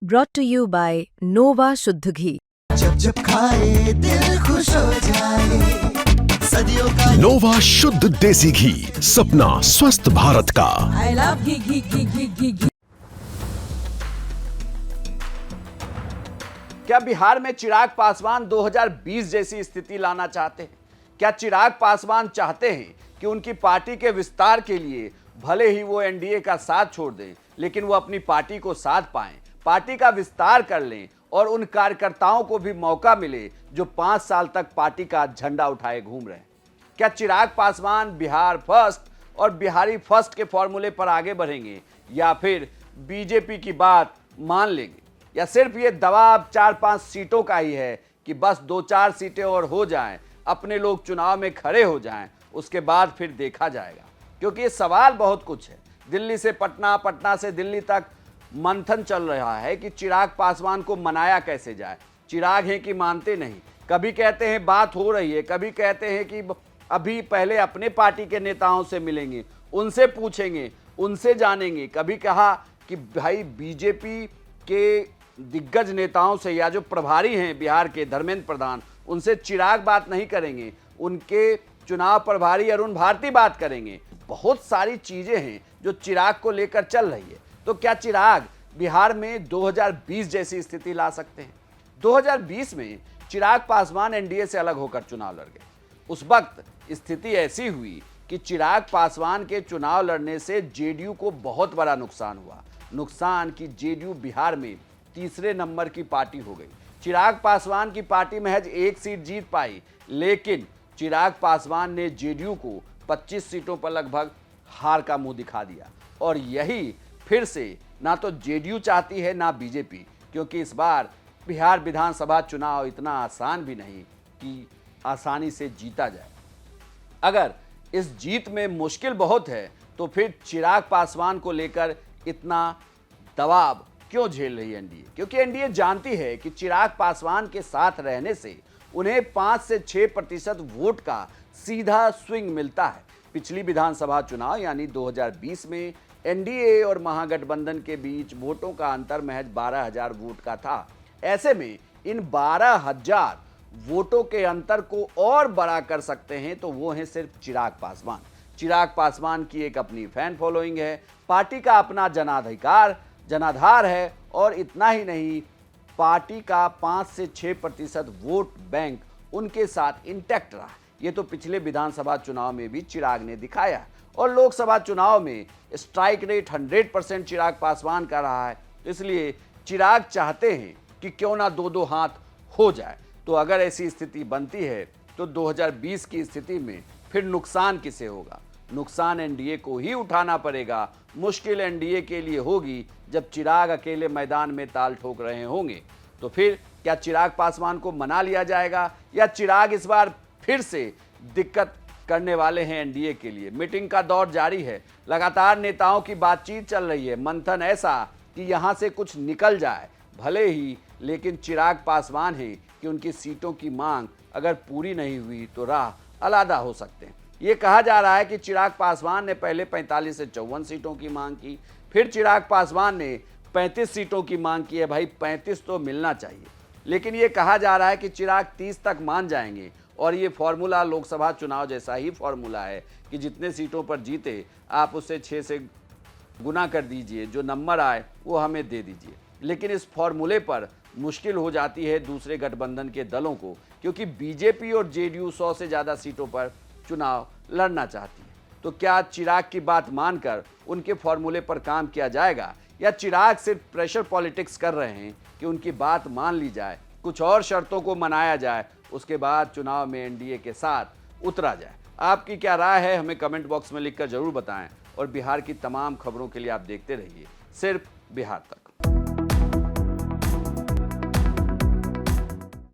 brought to you by Nova शुद्ध घी। जब जब खाए दिल खुश हो जाए, सदियों का नोवा शुद्ध देसी घी, सपना स्वस्थ भारत का। I love घी घी घी घी घी घी। क्या बिहार में चिराग पासवान 2020 जैसी स्थिति लाना चाहते हैं? क्या चिराग पासवान चाहते हैं कि उनकी पार्टी के विस्तार के लिए भले ही वो एनडीए का साथ छोड़ दें, लेकिन वो अपनी पार्टी को साथ पाएं, पार्टी का विस्तार कर लें और उन कार्यकर्ताओं को भी मौका मिले जो 5 साल तक पार्टी का झंडा उठाए घूम रहे हैं? क्या चिराग पासवान बिहार फर्स्ट और बिहारी फर्स्ट के फॉर्मूले पर आगे बढ़ेंगे, या फिर बीजेपी की बात मान लेंगे, या सिर्फ ये दबाव 4-5 सीटों का ही है कि बस 2-4 सीटें और हो जाएं, अपने लोग चुनाव में खड़े हो जाएं, उसके बाद फिर देखा जाएगा? क्योंकि ये सवाल बहुत कुछ है। दिल्ली से पटना, पटना से दिल्ली तक मंथन चल रहा है कि चिराग पासवान को मनाया कैसे जाए। चिराग हैं कि मानते नहीं, कभी कहते हैं बात हो रही है, कभी कहते हैं कि अभी पहले अपने पार्टी के नेताओं से मिलेंगे, उनसे पूछेंगे, उनसे जानेंगे। कभी कहा कि भाई बीजेपी के दिग्गज नेताओं से या जो प्रभारी हैं बिहार के धर्मेंद्र प्रधान, उनसे चिराग बात नहीं करेंगे, उनके चुनाव प्रभारी अरुण भारती बात करेंगे। बहुत सारी चीजें हैं जो चिराग को लेकर चल रही है। तो क्या चिराग बिहार में 2020 जैसी स्थिति ला सकते हैं? 2020 में चिराग पासवान एनडीए से अलग होकर चुनाव लड़ गए। उस वक्त स्थिति ऐसी हुई कि चिराग पासवान के चुनाव लड़ने से जेडीयू को बहुत बड़ा नुकसान हुआ। नुकसान कि जेडीयू बिहार में तीसरे नंबर की पार्टी हो गई। चिराग पासवान की पार्टी महज 1 सीट जीत पाई, लेकिन चिराग पासवान ने जेडीयू को 25 सीटों पर लगभग हार का मुंह दिखा दिया। और यही फिर से ना तो जेडीयू चाहती है ना बीजेपी, क्योंकि इस बार बिहार विधानसभा चुनाव इतना आसान भी नहीं कि आसानी से जीता जाए। अगर इस जीत में मुश्किल बहुत है तो फिर चिराग पासवान को लेकर इतना दबाव क्यों झेल रही है एनडीए? क्योंकि एनडीए जानती है कि चिराग पासवान के साथ रहने से उन्हें 5 से 6% वोट का सीधा स्विंग मिलता है। पिछली विधानसभा चुनाव यानी 2020 में एनडीए और महागठबंधन के बीच वोटों का अंतर महज 12,000 वोट का था। ऐसे में इन 12,000 वोटों के अंतर को और बड़ा कर सकते हैं तो वो हैं सिर्फ चिराग पासवान। चिराग पासवान की एक अपनी फैन फॉलोइंग है, पार्टी का अपना जनाधार है, और इतना ही नहीं, पार्टी का 5 से 6% वोट बैंक उनके साथ इंटैक्ट रहा। ये तो पिछले विधानसभा चुनाव में भी चिराग ने दिखाया है, और लोकसभा चुनाव में स्ट्राइक रेट 100% चिराग पासवान का रहा है। इसलिए चिराग चाहते हैं कि क्यों ना 2-2 हाथ हो जाए। तो अगर ऐसी स्थिति बनती है तो 2020 की स्थिति में फिर नुकसान किसे होगा? नुकसान एनडीए को ही उठाना पड़ेगा। मुश्किल एनडीए के लिए होगी जब चिराग अकेले मैदान में ताल ठोक रहे होंगे। तो फिर क्या चिराग पासवान को मना लिया जाएगा, या चिराग इस बार फिर से दिक्कत करने वाले हैं एनडीए के लिए? मीटिंग का दौर जारी है, लगातार नेताओं की बातचीत चल रही है, मंथन ऐसा कि यहां से कुछ निकल जाए भले ही, लेकिन चिराग पासवान है कि उनकी सीटों की मांग अगर पूरी नहीं हुई तो राह अलग हो सकते हैं। ये कहा जा रहा है कि चिराग पासवान ने पहले 45 से 54 सीटों की मांग की, फिर चिराग पासवान ने 35 सीटों की मांग की है। भाई 35 तो मिलना चाहिए, लेकिन ये कहा जा रहा है कि चिराग 30 तक मान जाएंगे। और ये फॉर्मूला लोकसभा चुनाव जैसा ही फॉर्मूला है कि जितने सीटों पर जीते आप उससे 6 से गुना कर दीजिए, जो नंबर आए वो हमें दे दीजिए। लेकिन इस फॉर्मूले पर मुश्किल हो जाती है दूसरे गठबंधन के दलों को, क्योंकि बीजेपी और जेडीयू 100 से ज़्यादा सीटों पर चुनाव लड़ना चाहती है। तो क्या चिराग की बात मानकर उनके फॉर्मूले पर काम किया जाएगा, या चिराग सिर्फ प्रेशर पॉलिटिक्स कर रहे हैं कि उनकी बात मान ली जाए, कुछ और शर्तों को मनाया जाए, उसके बाद चुनाव में एनडीए के साथ उतरा जाए? आपकी क्या राय है हमें कमेंट बॉक्स में लिखकर जरूर बताएं, और बिहार की तमाम खबरों के लिए आप देखते रहिए सिर्फ बिहार तक।